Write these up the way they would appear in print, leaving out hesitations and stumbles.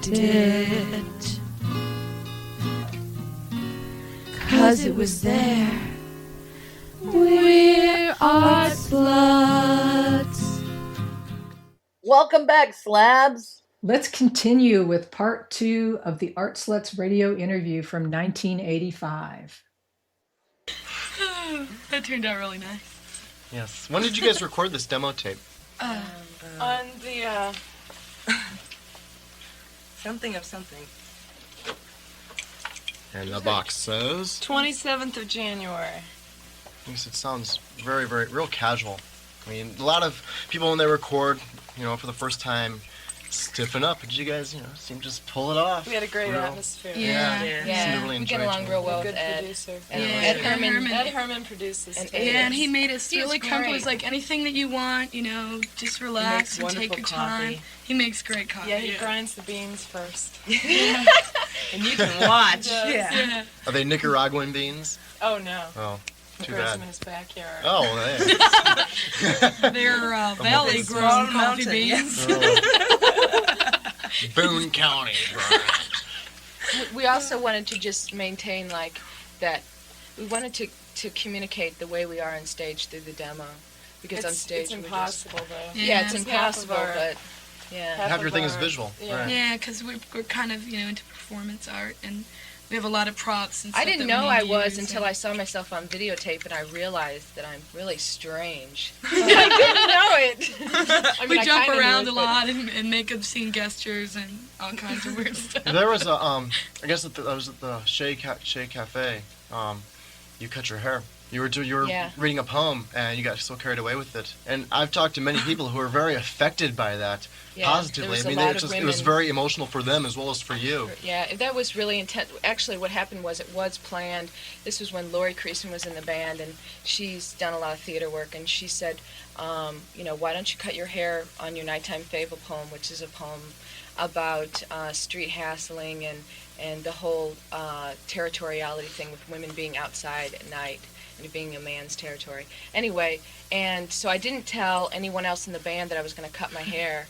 liked it, 'cause it was there. We're Art Sluts. Welcome back, slabs. Let's continue with part 2 of the Art Sluts radio interview from 1985. That turned out really nice. Yes. When did you guys record this demo tape? On the, something of something. And the box says? 27th of January. I guess it sounds very, real casual. I mean, a lot of people when they record, for the first time, stiffen up. But you guys, seem to just pull it off. We had a great atmosphere. Yeah. We get along real well with Ed. Producer. Ed Herman produces. And he made us really comfortable. It's like anything that you want, just relax and take your time. He makes great coffee. Yeah, he grinds the beans first. And you can watch. Yeah. Are they Nicaraguan beans? Oh, no. Oh, too Grows bad. them in his backyard. Oh, hey. They're valley-grown coffee beans. Boone County. We also wanted to just maintain that. We wanted to communicate the way we are on stage through the demo, because on stage it's impossible though. Yeah, it's impossible, but Half your thing is visual. Yeah. Right. Yeah, because we're kind of into performance art, and we have a lot of props and stuff. I didn't that know we I need to was use, until and I saw myself on videotape, and I realized that I'm really strange. I didn't know it. we jump around a lot and make obscene gestures and all kinds of weird stuff. There was a, I guess that was at the Shea Cafe. You cut your hair. You were reading a poem, and you got so carried away with it. And I've talked to many people who are very affected by that, positively. It was very emotional for them as well as for you. Yeah, that was really intense. Actually, what happened was it was planned. This was when Lori Creason was in the band, and she's done a lot of theater work, and she said, why don't you cut your hair on your Nighttime Fable poem, which is a poem about street hassling and the whole territoriality thing with women being outside at night and being a man's territory. Anyway, and so I didn't tell anyone else in the band that I was going to cut my hair.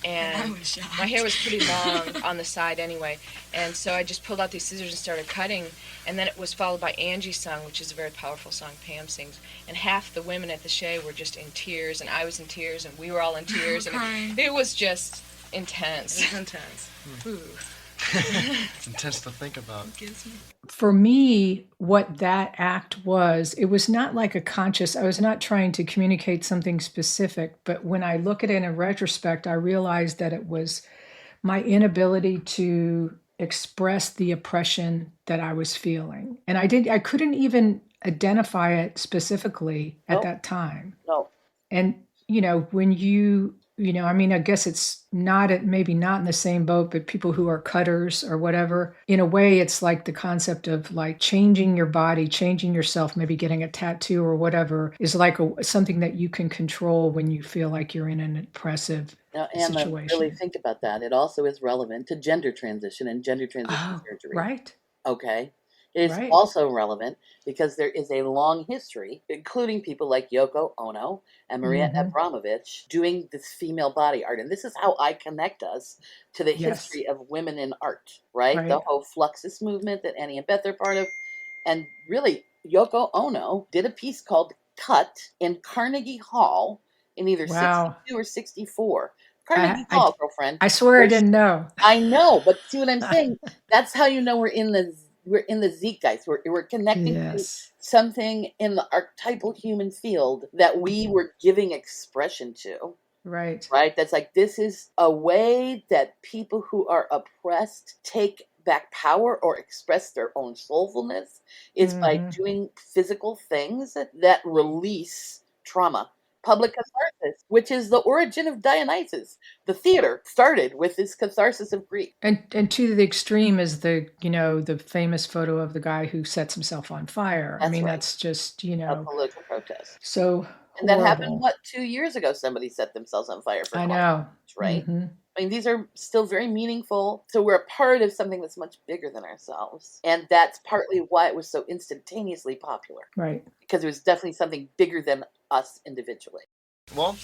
And my hair was pretty long on the side anyway. And so I just pulled out these scissors and started cutting. And then it was followed by Angie's song, which is a very powerful song Pam sings. And half the women at the Shea were just in tears, and I was in tears, and we were all in tears. And it was just intense. It was intense. Ooh. It's intense to think about. For me, what that act was, it was not like a conscious, I was not trying to communicate something specific, but when I look at it in retrospect, I realized that it was my inability to express the oppression that I was feeling. And I couldn't even identify it specifically at that time. No. And, when I guess it's maybe not in the same boat, but people who are cutters or whatever, in a way, it's like the concept of like changing your body, changing yourself, maybe getting a tattoo or whatever is like something that you can control when you feel like you're in an oppressive situation. Really think about that. It also is relevant to gender transition and gender transition surgery. Right. Okay. It is also relevant because there is a long history, including people like Yoko Ono and Maria Abramovich, doing this female body art. And this is how I connect us to the history of women in art, right? The whole Fluxus movement that Annie and Beth are part of. And really, Yoko Ono did a piece called Cut in Carnegie Hall in either 62 or 64. Carnegie Hall, girlfriend. I swear I didn't know. I know, but see what I'm saying? That's how you know we're in the zeitgeist. We're connecting to something in the archetypal human field that we were giving expression to. Right. Right? That's like, this is a way that people who are oppressed take back power or express their own soulfulness is by doing physical things that release trauma. Public catharsis, which is the origin of Dionysus. The theater started with this catharsis of grief. And to the extreme is the famous photo of the guy who sets himself on fire. That's just, a political protest. So And that happened, 2 years ago, somebody set themselves on fire for know. Right? These are still very meaningful. So we're a part of something that's much bigger than ourselves. And that's partly why it was so instantaneously popular. Right. Because it was definitely something bigger than us individually. Well,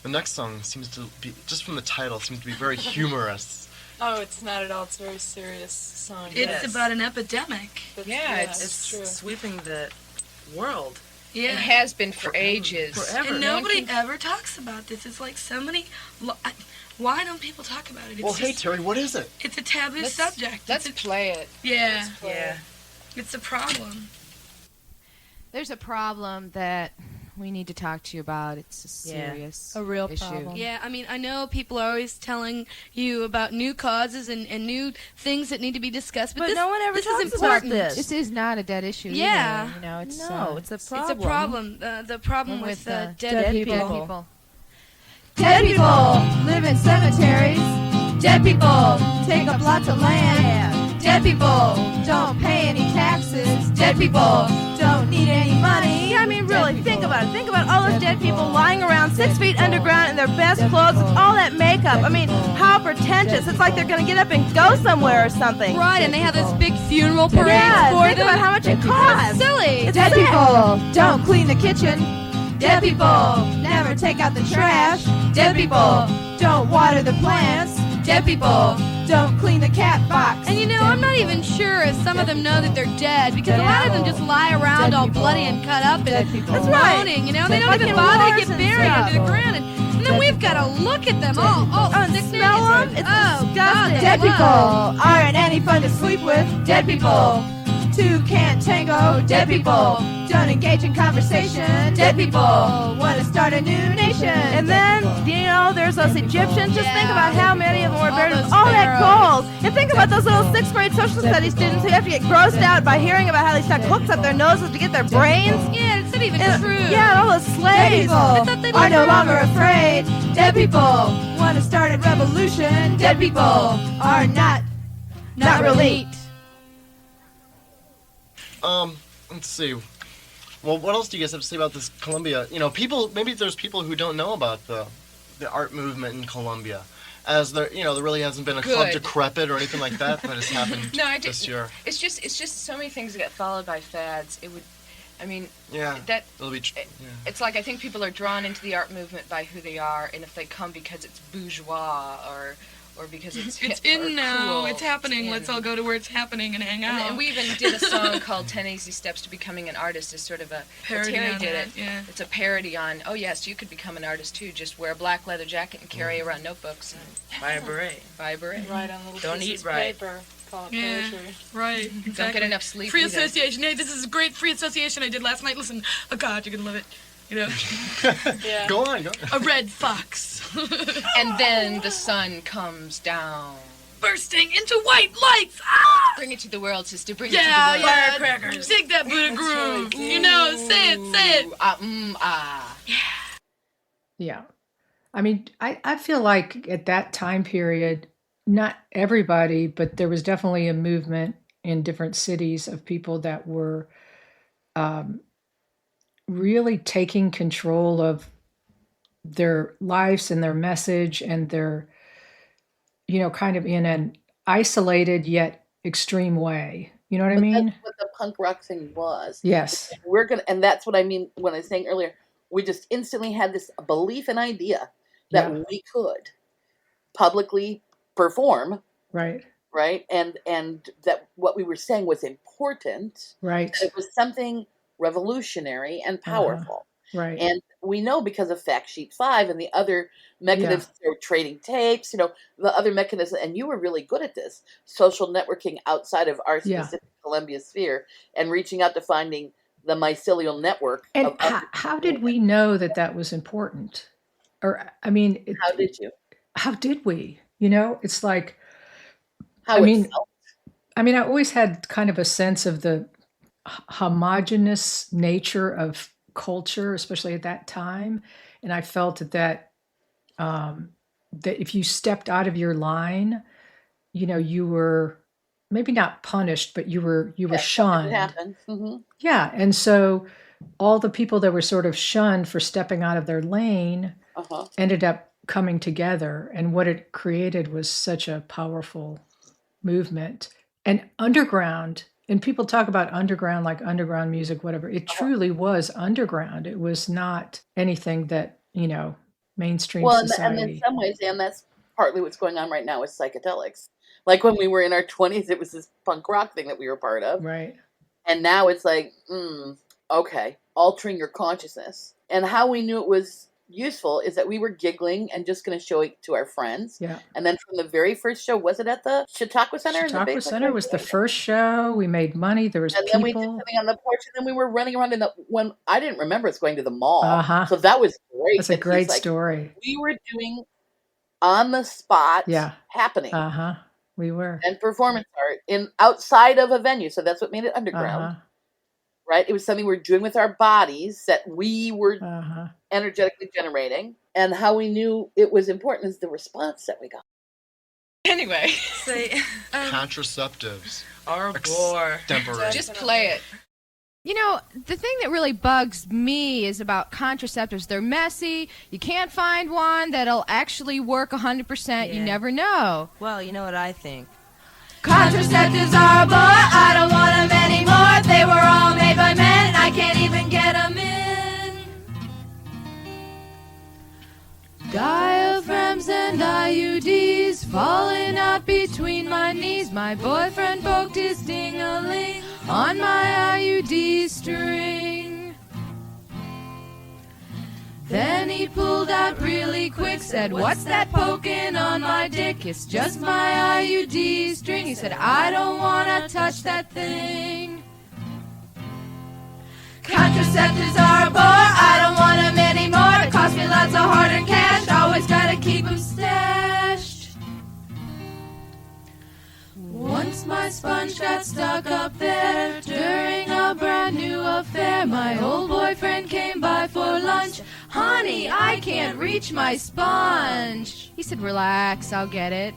the next song seems to be, just from the title, seems to be very humorous. Oh, it's not at all. It's a very serious song. It's about an epidemic. It's true. sweeping the world. Yeah. It has been for ages. Forever. And nobody ever talks about this. It's like so many... Why don't people talk about it? It's Well, hey, Teri, what is it? It's a taboo subject. Let's play it. Yeah. Yeah. It's a problem. There's a problem that we need to talk to you about. It's a serious a real issue. problem. Yeah, I mean, I know people are always telling you about new causes and new things that need to be discussed, but no one ever this talks is important. about this. This is not a dead issue. Yeah. Either. You know, it's It's a problem. It's a problem. The problem with dead people. Dead people. Dead people live in cemeteries. Dead people take up lots of land. Dead people don't pay any taxes. Dead people don't need any money. Yeah, I mean, really, think about it. Think about all those dead people lying around 6 feet underground in their best clothes with all that makeup. I mean, how pretentious. It's like they're going to get up and go somewhere or something. Right, and they have this big funeral parade for think them. about how much it costs. Silly. Dead people don't clean the kitchen. Dead people never take out the trash. Dead people don't water the plants. Dead people don't clean the cat box. And you know, I'm not even sure if some of them know that they're dead, because a lot of them just lie around all bloody and cut up and moaning, you know? They don't even bother to get buried under the ground. And then we've got to look at them all and smell them. It's disgusting. God, Dead people aren't any fun to sleep with. Dead people two can't tango. Dead people don't engage in conversation. Dead people want to start a new nation. And then, you know, there's those Egyptians. Just think about how many of them were buried with all that gold. And think about those little 6th grade social studies students who have to get grossed out by hearing about how they stuck hooks up their noses to get their brains. Yeah, it's not even true. Yeah, and all those slaves are no longer afraid. Dead people want to start a revolution. Dead people are not really. Let's see. Well, what else do you guys have to say about this Colombia? You know, maybe there's people who don't know about the art movement in Colombia, as there really hasn't been a Club Decrepit or anything like that has happened this year. It's just so many things that get followed by fads. It's like I think people are drawn into the art movement by who they are, and if they come because it's bourgeois or because it's in now, cool, it's happening. Let's all go to where it's happening and hang out. And we even did a song called 10 Easy Steps to Becoming an Artist as sort of a parody. Teri did it. Yeah. It's a parody on, oh yes, you could become an artist too. Just wear a black leather jacket and carry around notebooks. And buy a beret. Write on little Don't pieces eat of right. paper. Call it Yeah, poetry. right. Exactly. Don't get enough sleep. Free either. association. Hey, this is a great free association I did last night. Listen, oh God, you're gonna love it. You know, Yeah. Go on. a red fox. And then the sun comes down. Bursting into white lights. Ah! Bring it to the world, sister. Bring Yeah, it to the world. yeah. Firecrackers. Dig that Buddha groove. You know, say it. Yeah. I mean, I feel like at that time period, not everybody, but there was definitely a movement in different cities of people that were really taking control of their lives and their message, and their, kind of in an isolated yet extreme way. You know what I mean? That's what the punk rock thing was. Yes. And that's what I mean when I was saying earlier, we just instantly had this belief and idea that we could publicly perform. Right. Right. And that what we were saying was important. Right. It was something revolutionary and powerful. Right. And we know because of Fact Sheet 5 and the other mechanisms, they're trading tapes, the other mechanisms, and you were really good at this, social networking outside of our specific Columbia sphere and reaching out to finding the mycelial network. And how did we know that was important? Or, I mean... how did you? How did we? It's like... How it felt. I mean, I always had kind of a sense of the homogenous nature of culture, especially at that time, and I felt that if you stepped out of your line, you were maybe not punished, but you were shunned. It happened. Mm-hmm. Yeah, and so all the people that were sort of shunned for stepping out of their lane ended up coming together, and what it created was such a powerful movement. And underground. And people talk about underground, like underground music, whatever. It truly was underground. It was not anything that, mainstream society. And in some ways, and that's partly what's going on right now with psychedelics. Like when we were in our 20s, it was this punk rock thing that we were part of. Right. And now it's like, okay, altering your consciousness. And how we knew it was useful is that we were giggling and just going to show it to our friends. Yeah. And then from the very first show, was it at the Chautauqua Center? Chautauqua Center was the first show. We made money. There was and people. And then we did something on the porch, and then we were running around when I didn't remember us going to the mall. Uh-huh. So that was great. That's a great story. We were doing on the spot happening. Uh-huh. We were. And performance art outside of a venue. So that's what made it underground. Uh-huh. Right? It was something we were doing with our bodies that we were energetically generating. And how we knew it was important is the response that we got. Anyway. Contraceptives. Our bore. Just play it. You know, the thing that really bugs me is about contraceptives. They're messy. You can't find one that'll actually work 100%. Yeah. You never know. Well, you know what I think. Contraceptives are a bore, I don't want them anymore. They were all made by men, and I can't even get them in. Diaphragms and IUDs falling out between my knees. My boyfriend poked his ding-a-ling on my IUD string. Then he pulled out really quick, said, "What's that poking on my dick?" "It's just my IUD string." He said, "I don't wanna touch that thing." Contraceptives are a bore, I don't want them anymore. They cost me lots of hard-earned cash, always gotta keep them stashed. Once my sponge got stuck up there during a brand new affair. My old boyfriend came by for lunch. "Honey, I can't reach my sponge." He said, "Relax, I'll get it."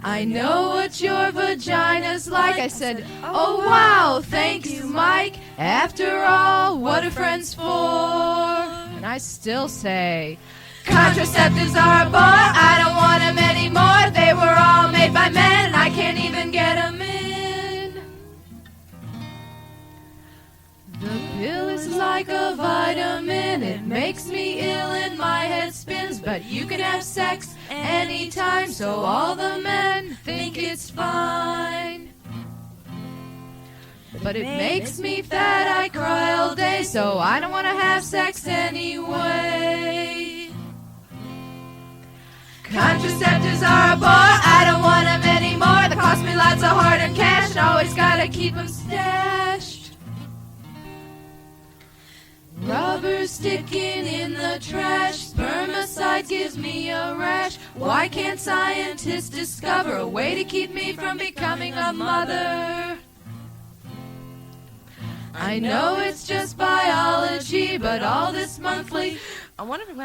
"I know what your vagina's like." I said, "Oh wow, thanks Mike. After all, what are friends for?" And I still say, contraceptives are a bore, I don't want them anymore. They were all made by men, and I can't even get them in. the pill is like a vitamin. It makes me ill and my head spins. But you can have sex anytime, so all the men think it's fine. But it makes me fat, I cry all day, so I don't want to have sex anyway. Contraceptives are a bore, I don't want them anymore. They cost me lots of hard-earned cash, and always gotta keep them stashed. Rubber sticking in the trash, spermicide gives me a rash. Why can't scientists discover a way to keep me from becoming a mother? I know it's just biology, but all this monthly... I wonder if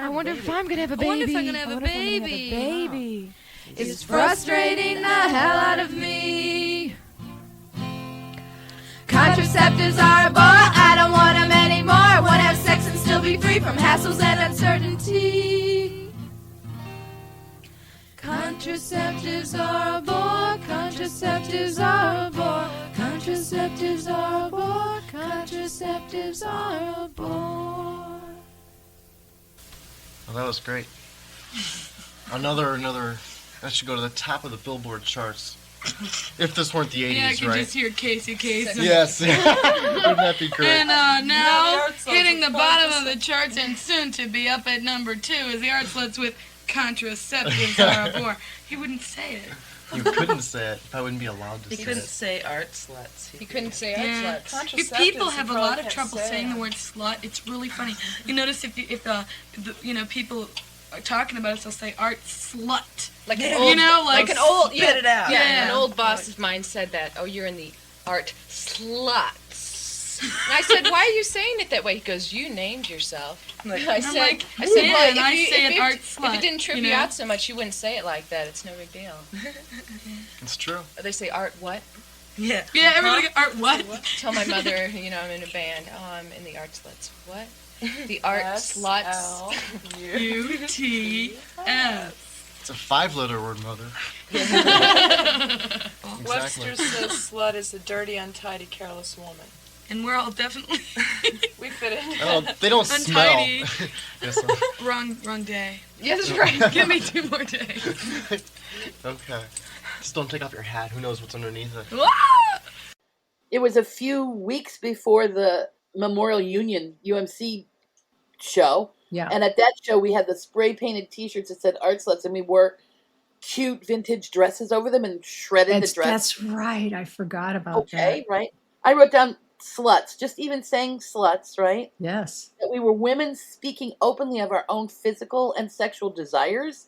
I'm gonna have a baby. I wonder if I'm gonna have a baby. It's frustrating the hell out of me. Contraceptives are a bore, I don't want them anymore. I want to have sex and still be free from hassles and uncertainty. Contraceptives are a bore. Contraceptives are a bore. Contraceptives are a bore. Contraceptives are a bore. Well, that was great. Another. That should go to the top of the Billboard charts. If this weren't the 80s, Yeah, I can right? just hear Casey. Yes. Wouldn't that be great? And now, hitting the bottom of the charts and soon to be up at number 2 is the Art Sluts with Contraceptives Are a Bore. He wouldn't say it. You couldn't say it. I wouldn't be allowed to He say couldn't it. say Art Sluts. He couldn't say Art Sluts. If people have a lot of trouble saying the word slut, it's really funny. You notice if the people are talking about it, they'll say Art Slut. Like an old, like an old, spit it out. Yeah, an old boss of mine said that. "Oh, you're in the Art Sluts." And I said, "Why are you saying it that way?" He goes, "You named yourself." I said, "Yeah, well, and I say an Art Slut. If it didn't trip you out so much, you wouldn't say it like that. It's no big deal." It's true. They say Art what? Yeah. Yeah, everybody Art what? Tell my mother, I'm in a band. Oh, I'm in the Art Sluts. What? The Art Sluts. UTS. It's a 5-letter word, Mother. Webster says slut is a dirty, untidy, careless woman. And we're all definitely We fit in. Oh, they don't Untidy. smell. Yes, wrong day. Yeah, that's right. Give me 2 more days. Okay. Just don't take off your hat. Who knows what's underneath it? It was a few weeks before the Memorial Union UMC show. Yeah. And at that show, we had the spray painted T-shirts that said Art Sluts, and we wore cute vintage dresses over them and shredded the dress. That's right. I forgot about that. Okay, right. I wrote down sluts, just even saying sluts, right? Yes. That we were women speaking openly of our own physical and sexual desires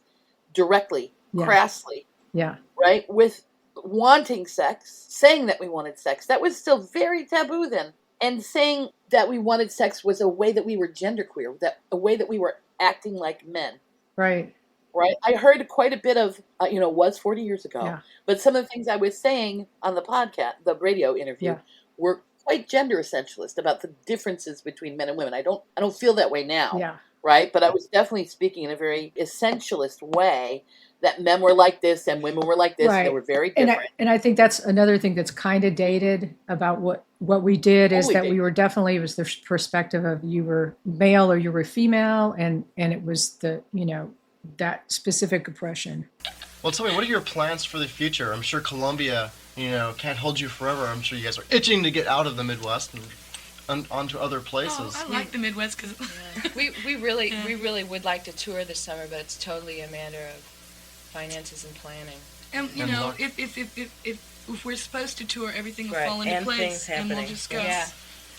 directly, Yeah. crassly, Yeah. right? With wanting sex, saying that we wanted sex. That was still very taboo then. And saying that we wanted sex was a way that we were genderqueer, that a way that we were acting like men. Right. Right? I heard quite a bit of, was 40 years ago. Yeah. But some of the things I was saying on the podcast, the radio interview, Yeah. were quite gender essentialist about the differences between men and women. I don't feel that way now. Yeah. Right? But I was definitely speaking in a very essentialist way that men were like this and women were like this. Right. And they were very different. And I think that's another thing that's kind of dated about what we did is that we were definitely, it was the perspective of you were male or you were female, and it was the, that specific oppression. Well, tell me, what are your plans for the future? I'm sure Columbia, can't hold you forever. I'm sure you guys are itching to get out of the Midwest and onto other places. Oh, I like the Midwest because we really would like to tour this summer, but it's totally a matter of finances and planning. And And luck. if we're supposed to tour, everything will Right, fall into and place, things and we'll happening. just go. Yeah.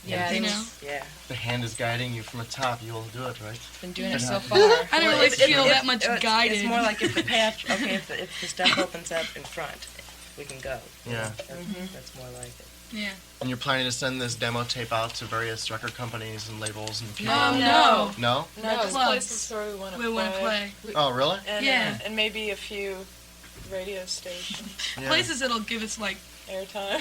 Yeah, You things- know? Yeah. The hand is guiding you from the top. You will do it, right? Been doing it Yeah. so far. I don't really feel that much guided. It's more like if the path, if the stuff opens up in front, we can go. Yeah. That's more like it. Yeah. And you're planning to send this demo tape out to various record companies and labels and people? No. No? No, No, just clubs. places where we want to play. Oh, really? And, Yeah. and maybe a few radio stations, Yeah. Places that'll give us like airtime.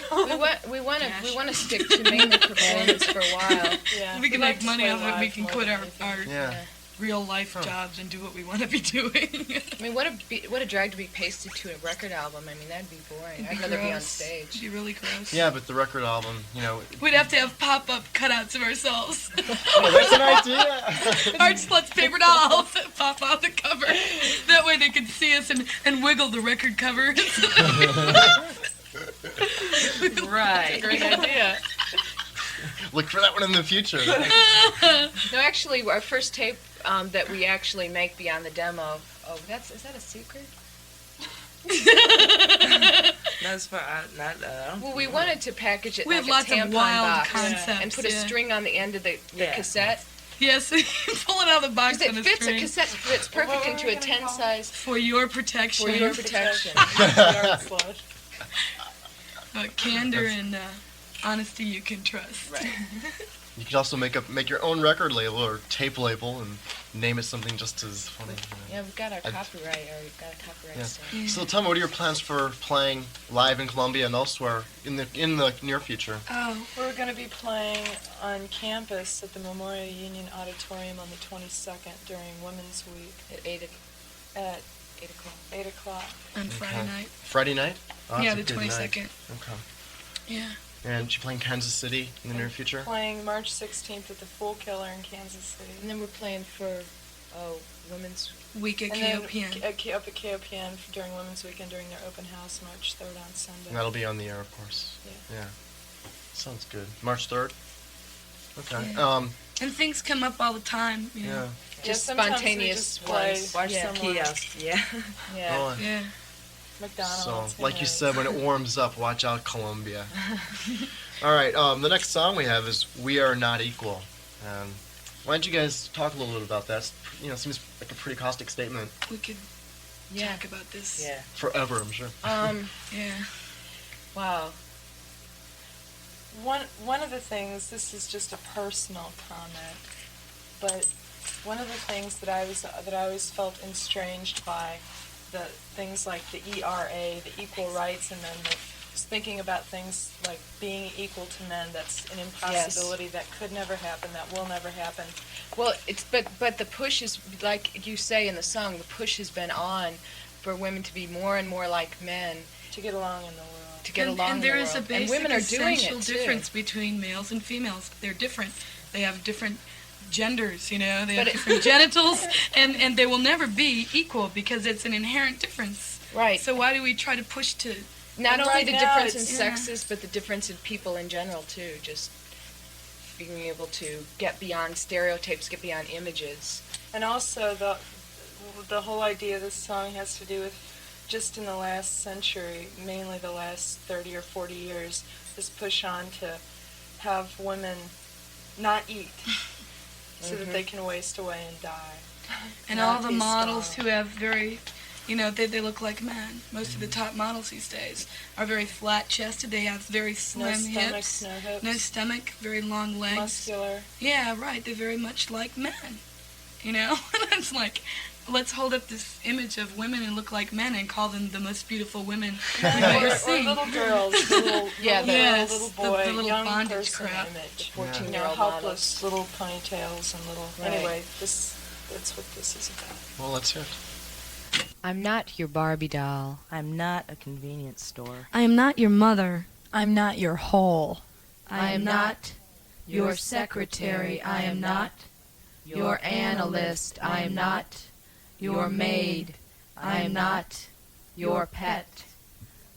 We want to stick to mainly performance for a while. Yeah. we can like make to money play off it. We live can more quit than our anything. Yeah. real life jobs and do what we want to be doing. I mean, what a drag to be pasted to a record album. I mean, that'd be boring. I'd rather be on It'd stage. be really gross. Yeah, but the record album, We'd have to have pop-up cutouts of ourselves. Oh, that's an idea. Art Sluts paper dolls that pop out the cover. That way they could see us and wiggle the record cover. Right. Great idea. Look for that one in the future. No, actually, our first tape that we actually make beyond the demo. Oh, is that a secret? That's for not. Well, we wanted to package it We like have lots a tampon of wild box concepts. and put a string on the end of the Yeah. cassette. Yes, you pull it out of the box Because on it a fits, a string. cassette fits perfect into a 10 size For your protection. for your protection. The art slush. Candor and honesty you can trust. Right. You could also make your own record label or tape label and name it something just as funny. Yeah, we've got our copyright, or we've got a copyright Yeah. stamp. So tell me, what are your plans for playing live in Columbia and elsewhere in the near future? Oh, We're going to be playing on campus at the Memorial Union Auditorium on the 22nd during Women's Week At 8 at 8 o'clock. 8 o'clock. on Friday Okay. night. Friday night? Oh, that's Yeah, a the good night. 22nd. Okay. Yeah. And you playing Kansas City in the near future? Playing March 16th at the Fool Killer in Kansas City. And then we're playing for Women's. Week at And then KOPN. up at KOPN during Women's Weekend during their open house March 3rd on Sunday. And that'll be on the air, of course. Yeah. Sounds good. March 3rd? Okay. Yeah. And things come up all the time, you know. Yeah. Just sometimes we spontaneous just play ones. Watch somewhere. the kiosk. Yeah. Yeah. Oh, Yeah. McDonald's. so, like you said, when it warms up, watch out, Columbia. All right, the next song we have is "We Are Not Equal." Why don't you guys talk a little bit about that? Seems like a pretty caustic statement. We could talk about this. Yeah. Forever, I'm sure. Yeah. Wow. One of the things, this is just a personal comment, but one of the things that I always felt estranged by, the things like the ERA, the Equal Rights Amendment, was thinking about things like being equal to men. That's an impossibility. That could never happen. That will never happen. Well, but the push is, like you say in the song, the push has been on for women to be more and more like men, To get along in the world. to get along And in the there world. is a And basic women are doing essential it too. difference between males and females. They're different. They have different genders, they have different genitals, and they will never be equal because it's an inherent difference. Right. So why do we try to push to... Not And only right the now difference in it's- sexes, but the difference in people in general, too. Just being able to get beyond stereotypes, get beyond images. And also the whole idea of this song has to do with just in the last century, mainly the last 30 or 40 years, this push on to have women not eat so that they can waste away and die. And Not all the be models strong. who have very, they look like men. Most of the top models these days are very flat-chested. They have very slim stomach, hips. no hips. No stomach, very long legs. Muscular. Yeah, right. They're very much like men. It's like, let's hold up this image of women and look like men and call them the most beautiful women we've ever Or seen. little girls, little Yes, little the boy, little young bondage person crap. image. 14-year-old helpless little ponytails and little. Right. Anyway, that's what this is about. Well, let's hear it. I'm not your Barbie doll. I'm not a convenience store. I am not your mother. I'm not your whole. I am not your secretary. I am not your analyst. I am not your maid. I am not your pet.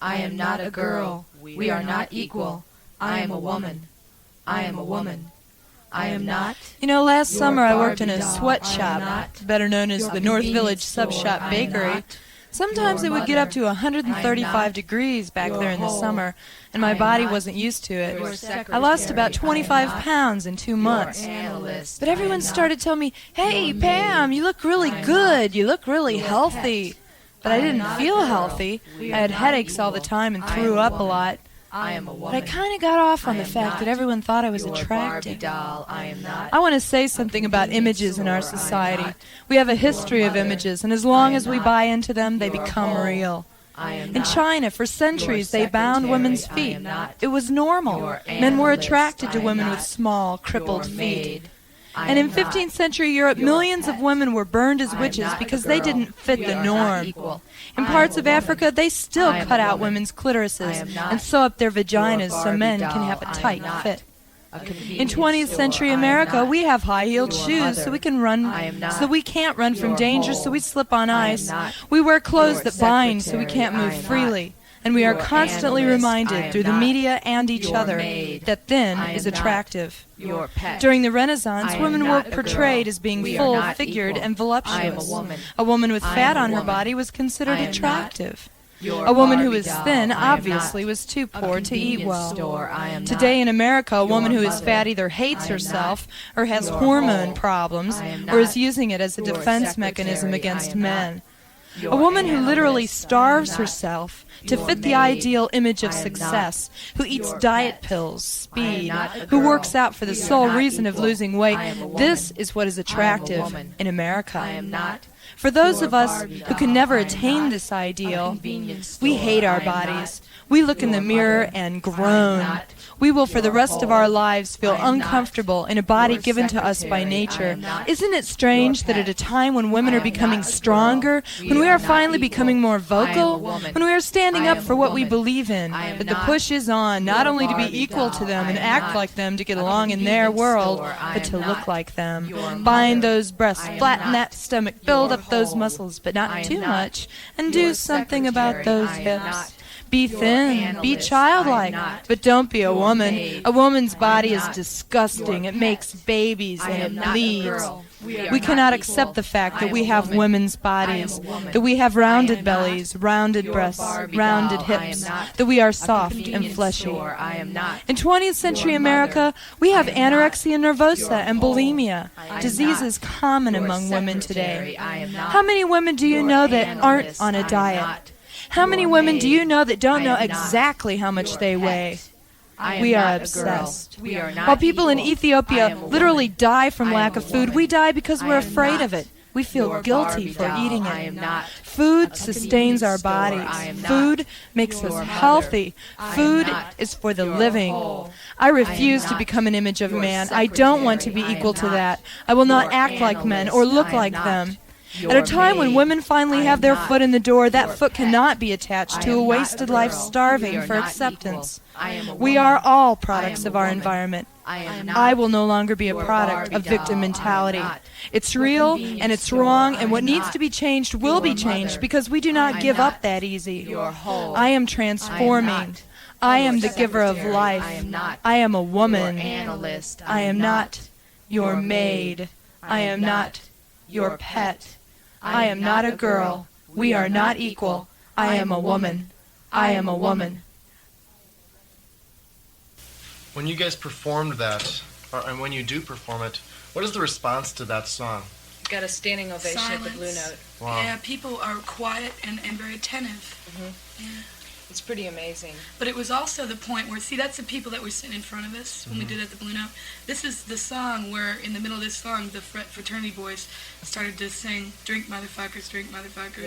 I am not a girl. We are not equal. I am a woman. I am a woman. I am not. Last Your summer I worked in a Barbie doll. sweatshop, I am not better known as your the North convenience Village store. Sub Shop I am Bakery. not Sometimes your it would get up to mother. 135 degrees back your there in the whole. summer, and I my am body not wasn't used to your it. secretary. I lost about I am 25 not pounds in 2 months. Your analyst. But I everyone am started not telling me, hey, your Pam, maid. you look really I am good. not You look really your healthy. pet. But I I am didn't not a feel girl. healthy. We I are had not headaches all the equal. time and I threw am a up a woman. lot. I am a But I woman. kind of got off on I the am fact not that everyone thought I was your attractive. Barbie doll. I am not. I want to say something about convenience images in our store. I am society. not We have a history of mother. images, and as long I am as we not buy into them, they your become whole. real. I am In not China, for centuries, they bound secretary. women's I feet. am not It was normal. your Men were analyst. attracted to I am women with not small, crippled your feet. maid. I And in am not 15th century Europe, your millions pet. of women were burned as I am witches not a because they girl. didn't fit We the are not norm. equal. In I am parts a of woman. Africa, they still I am cut a out woman. women's I clitorises am not and sew up their your vaginas so Barbie men doll. can have a I am tight not fit. a In convenience 20th store. century I am America, not we have high-heeled your shoes so mother. we can run, I am not so we can't run from your danger, whole. so we slip on I am ice. not We wear clothes your that bind so we secretary. can't I move am not freely. And we are your constantly analyst. I reminded am through the not media and each your other maid. that thin I is am not attractive. your pet. During the Renaissance, I am women were not a portrayed girl. as being We are full, not figured, equal. and voluptuous. I am a woman. A woman with I fat am a on her woman. body was considered I am not attractive. your A woman who Barbie is doll. thin I am obviously not was too a poor to eat convenience well. store. I am Today in America, a woman your who is mother. fat either hates I am herself not or has your hormone whole. problems I am or is not using it as a your defense mechanism secretary. against I am men. not A your woman who literally analyst. I am starves not herself to your fit the maid. ideal image of I am success, who eats your diet pet. pills, I am speed, not a who girl. works out for the We are sole not reason of equal. losing weight. I am a This woman. is what is I am a attractive woman. in America. I am not For those your of us Barbie who doll. can never I am attain not this a ideal, convenience we store. hate our I am not bodies. We look in the your mirror mother. and I am groan. not We will for the your rest of whole. our lives feel I am not uncomfortable in a body your given to us by secretary. I nature. am not Isn't it strange your that at a pet. time when women I are am becoming not a girl. stronger, We when we are are not finally equal. becoming more I am a vocal, woman. when we are standing I up am for a what we woman. believe in, I am but the not push is on not your only to be Barbie equal to doll. them I and am act not like them to get a along in their convenience world, store. I but am to look not like them. your Bind mother. those breasts, I am flatten not that stomach, build your up those whole. muscles, but I not am too not much, and your do something about secretary. those I am hips. not Be your thin, be analyst. I am childlike, not but don't be a your woman. maid. A woman's I am body is not disgusting. your It makes pet. babies I and am it not a bleeds. girl. We are cannot not accept equal. the fact I that am we a have woman. women's I am bodies, a woman. that we have rounded I am bellies, not rounded your breasts, Barbie rounded doll. I am hips, not that we are a soft and convenience fleshy. store. I am not In 20th century your America, mother. we have I am not anorexia nervosa your and whole. bulimia, I am diseases not common your among women secretary. today. I am not How many women do you your know that aren't analyst. on I a am diet? not How many your women do maid. you know that don't I know am not exactly how much your they pet. weigh? I am We are not a girl. obsessed. We are not While people in equal. I Ethiopia am a literally woman. die from I am lack a of food, woman. we die because I we're am afraid not of it. We feel your guilty Barbie for doll. eating I it. am not Food a sustains our convenience store. bodies. I am not Food makes your us mother. healthy. I am Food not is for the your living. whole. I refuse to not become an image of your man. I don't want to be secretary. I am equal to not that. I will not your act like men or analyst. look I am like not them. At a time when women finally have their foot in the door, that foot cannot be attached to a wasted life starving for acceptance. We are all products of our environment. I will no longer be a product of victim mentality. It's real and it's wrong, and what needs to be changed will be changed because we do not give up that easy. I am transforming. I am the giver of life. I am a woman. I am not your maid. I am not your pet. I am not a girl. We are not equal. I am a woman. I am a woman. When you guys performed that, and when you do perform it, what is the response to that song? Got a standing ovation at the Blue Note. Wow. Yeah, people are quiet and very attentive. Mm-hmm. Yeah. It's pretty amazing. But it was also the point where, see, that's the people that were sitting in front of us when we did it at the Blue Note. This is the song where, in the middle of this song, the fraternity boys started to sing, drink motherfuckers,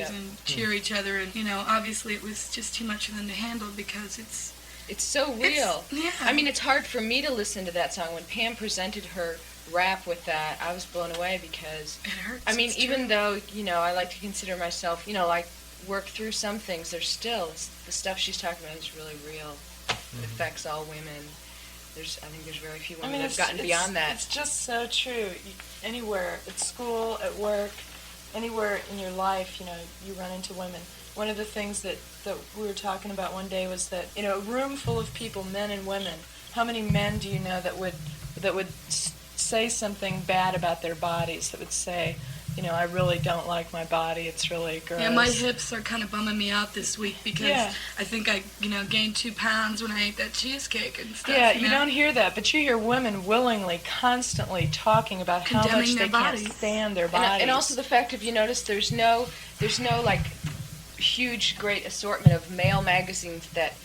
and cheer each other. And, you know, obviously it was just too much for them to handle because it's so real. Yeah. I mean, it's hard for me to listen to that song. When Pam presented her rap with that, I was blown away because, it hurts. I mean, even though, you know, I like to consider myself, you know, like, work through some things, there's still, the stuff she's talking about is really real. It affects all women. I think there's very few women that have gotten beyond that. It's just so true. Anywhere, at school, at work, anywhere in your life, you know, you run into women. One of the things that we were talking about one day was that, you know, a room full of people, men and women, how many men do you know that would say something bad about their bodies, that would say, you know, I really don't like my body, it's really gross. Yeah, my hips are kind of bumming me out this week because I think I, you know, gained 2 pounds when I ate that cheesecake and stuff. Yeah, you don't hear that, but you hear women willingly, constantly talking about how much they can't stand their bodies. And also the fact, if you notice, there's no like huge, great assortment of male magazines that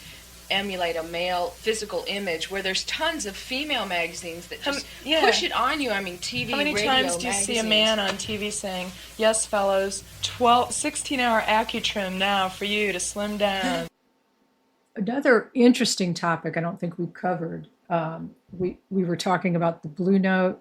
emulate a male physical image, where there's tons of female magazines that just push it on you. I mean, TV, how many radio, times do you see a man on TV saying, yes, fellows, 16-hour AccuTrim now for you to slim down? Another interesting topic I don't think we've covered, we were talking about the Blue Note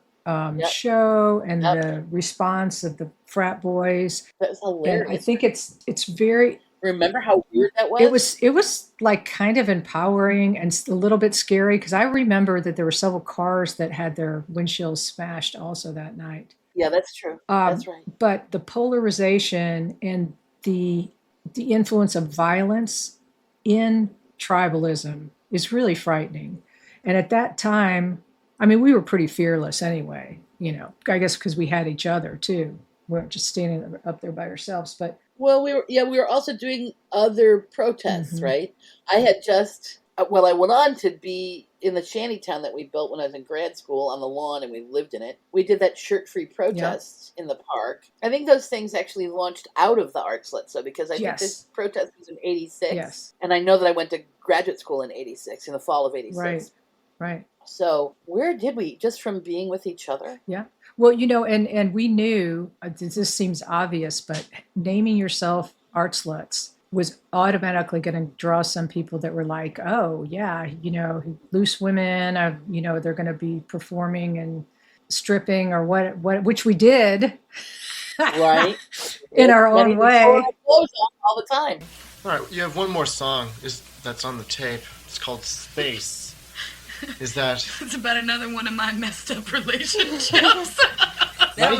show and the response of the frat boys. That was hilarious. And I think it's very... Remember how weird that was? It was like kind of empowering and a little bit scary, because I remember that there were several cars that had their windshields smashed also that night. Yeah, that's true. That's right. But the polarization and the influence of violence in tribalism is really frightening. And at that time, I mean, we were pretty fearless anyway, you know, I guess because we had each other too. We weren't just standing up there by ourselves, but well, we were also doing other protests, right? I had just, I went on to be in the shantytown that we built when I was in grad school on the lawn, and we lived in it. We did that shirt-free protest in the park. I think those things actually launched out of the Art Sluts, so because I think this protest was in 86, and I know that I went to graduate school in 86, in the fall of 86. Right. So where did we, just from being with each other? Yeah. Well, you know, and we knew, this seems obvious, but naming yourself Art Sluts was automatically going to draw some people that were like, oh, yeah, you know, loose women, you know, they're going to be performing and stripping or what, which we did. Right. In our own way. Clothes on all the time. All right, you have one more song that's on the tape. It's called Space. Is that... It's about another one of my messed up relationships. That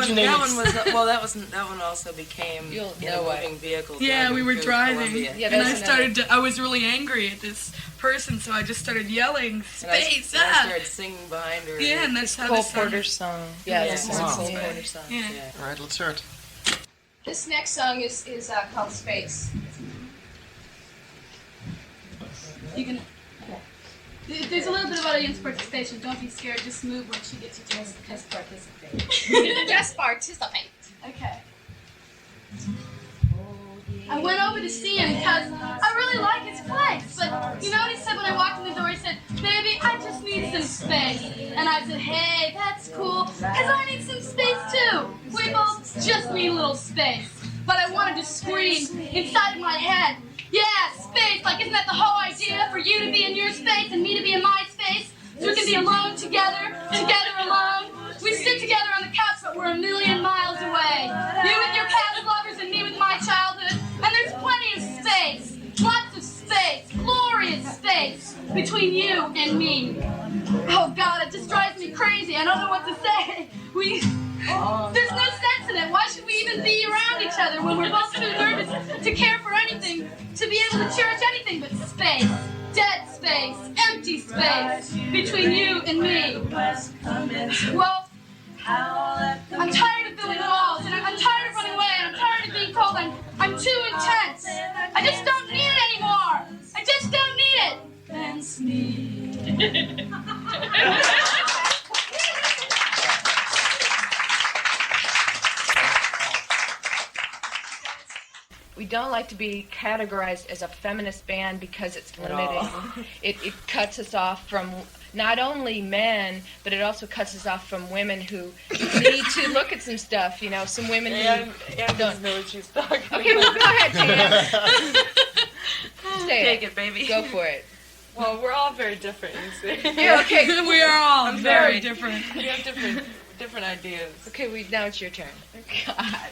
one also became a moving vehicle. Yeah, we were driving, and I was really angry at this person, so I just started yelling, "Space!" And I started singing behind her. Yeah, and that's how Cole Porter's song. Yeah, this is a Cole Porter song. Yeah. All right, let's hear it. This next song is called Space. You can. There's a little bit of audience participation. Don't be scared. Just move when she gets you to participate. Just participate. Okay. I went over to see him because I really like his place. But you know what he said when I walked in the door? He said, "Baby, I just need some space." And I said, "Hey, that's cool, because I need some space too. We both just need a little space." But I wanted to scream inside of my head, "Yeah, space! Like, isn't that the whole idea? For you to be in your space and me to be in my space? So we can be alone together, together alone. We sit together on the couch, but we're a million miles away. You with your couch space between you and me. Oh God, it just drives me crazy. I don't know what to say. There's no sense in it. Why should we even be around each other when we're both too nervous to care for anything, to be able to cherish anything but space? Dead space, empty space between you and me. Well, I'm tired of building walls, and I'm tired of running away, and I'm tired of being told I'm too intense. I just don't need it anymore. I just don't need it. That's me. We don't like to be categorized as a feminist band because it's limiting. It cuts us off from not only men, but it also cuts us off from women who need to look at some stuff, some women Ann who doesn't know what she's talking about. Okay, well, go ahead, Tina. Say Take it, baby. Go for it. Well, we're all very different, you see. Yeah, okay. We are all very different. We have different ideas. Okay, now it's your turn. God.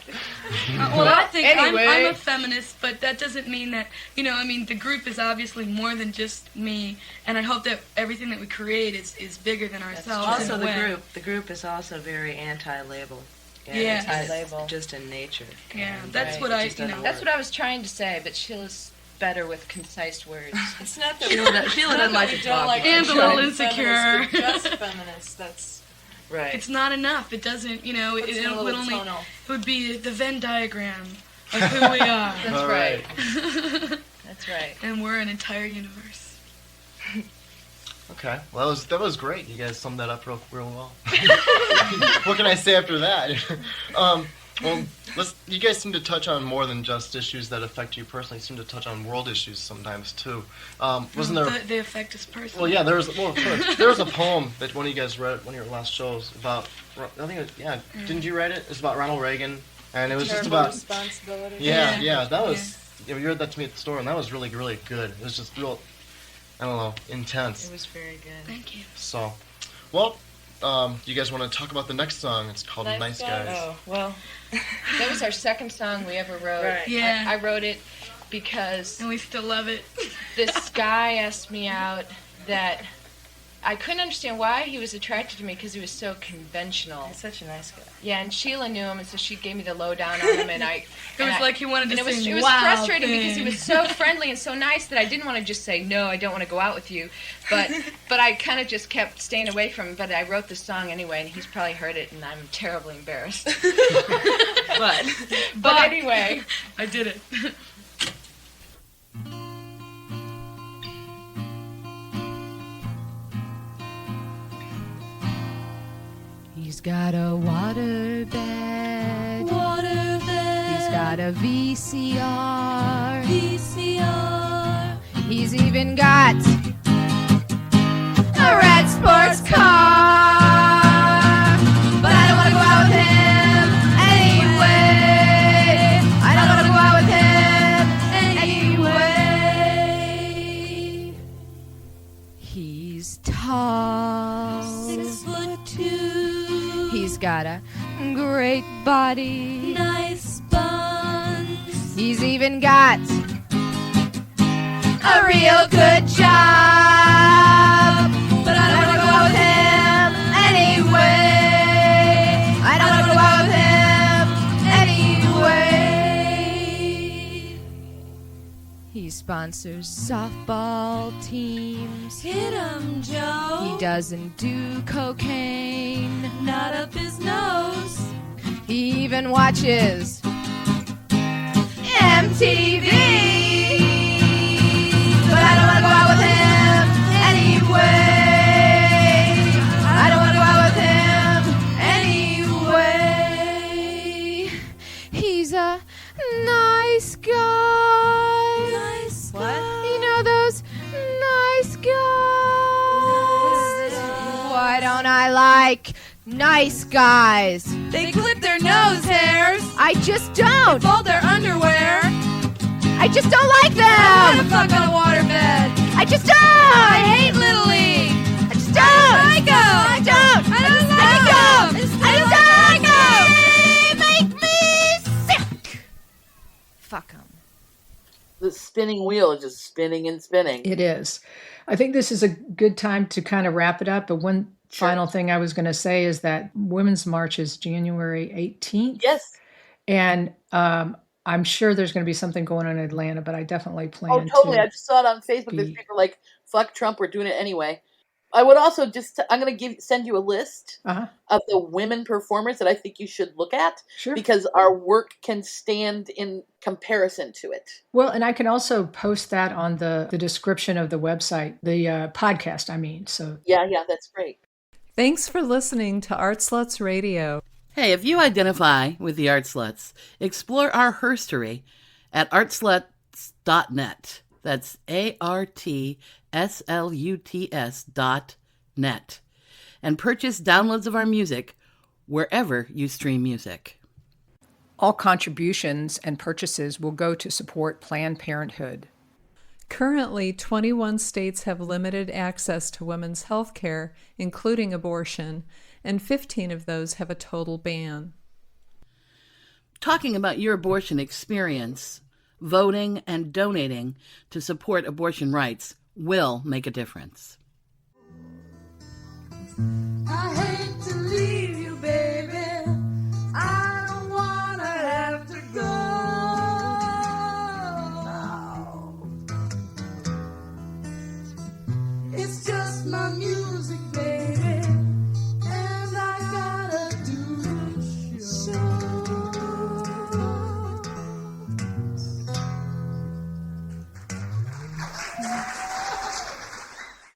Well, I think Anyway. I'm a feminist, but that doesn't mean that, the group is obviously more than just me, and I hope that everything that we create is bigger than ourselves. Also, in a way. the group is also very anti-label. Yeah. Anti-label. Just in nature. Yeah, And, that's right, what it I, just doesn't That's work. what I was trying to say, but Sheila's better with concise words. It's not that Sheila doesn't like to we don't talk. like And's a to little be insecure. feminists, we're just feminists. That's Right. It's not enough. It doesn't, puts it it a would little only, tonal. it would be the Venn diagram of who we are. That's All right. right. That's right. And we're an entire universe. Okay. Well, that was great. You guys summed that up real well. What can I say after that? Well, you guys seem to touch on more than just issues that affect you personally. You seem to touch on world issues sometimes too. Wasn't there? They affect us personally. Well, yeah. There was a poem that one of you guys read at one of your last shows about. I think it was, Didn't you write it? It's about Ronald Reagan, and it was just terrible about. responsibility. Yeah. That was. You read that to me at the store, and that was really, really good. It was just real. I don't know, intense. It was very good. Thank you. So, well, you guys want to talk about the next song? It's called Nice Guys. Oh, well, that was our second song we ever wrote. Right. Yeah. I wrote it because And we still love it. this guy asked me out that I couldn't understand why he was attracted to me because he was so conventional. He's such a nice guy. Yeah, and Sheila knew him, and so she gave me the lowdown on him, and It was like he wanted to and it was sing frustrating because he was so friendly and so nice that I didn't want to just say no, I don't want to go out with you, but I kind of just kept staying away from him. But I wrote this song anyway, and he's probably heard it, and I'm terribly embarrassed. But anyway, I did it. He's got a waterbed. He's got a VCR. He's even got a red sports car. But I don't want to go out with him anyway. I don't want to go out with him anyway. He's tall. 6'2". He's got a great body. Nice buns. He's even got a real good job. But I don't want to go out with him anyway. I don't want to go out with him anyway. He sponsors softball teams. Hit 'em, Joe. He doesn't do cocaine. Not up his nose. He even watches MTV. But I don't want to go out with him anyway. I don't want to go out with him anyway. He's a nice guy. Nice What? You know those nice guys. Why don't I like nice guys? They clip their nose hairs. I just don't. Fold their underwear. I just don't like them. I want to fuck on a waterbed. I just don't. I hate Little League. I just don't. I like them. I don't. I don't like them. I just don't like them. They make me sick. Fuck them. The spinning wheel is just spinning and spinning. It is. I think this is a good time to kind of wrap it up. But one final thing I was going to say is that Women's March is January 18th. Yes. And I'm sure there's going to be something going on in Atlanta, but I definitely plan Oh, totally. to. I just saw it on Facebook. There's people like, fuck Trump, we're doing it anyway. I would also I'm going to send you a list of the women performers that I think you should look at. Sure. Because our work can stand in comparison to it. Well, and I can also post that on the description of the website, the podcast, I mean. So Yeah, that's great. Thanks for listening to Art Sluts Radio. Hey, if you identify with the Art Sluts, explore our herstory at artsluts.net. That's ARTSLUTS.net. And purchase downloads of our music wherever you stream music. All contributions and purchases will go to support Planned Parenthood. Currently, 21 states have limited access to women's health care, including abortion, and 15 of those have a total ban. Talking about your abortion experience, voting, and donating to support abortion rights will make a difference. I hate to leave you, baby. I don't wanna have to go. It's just my music, baby.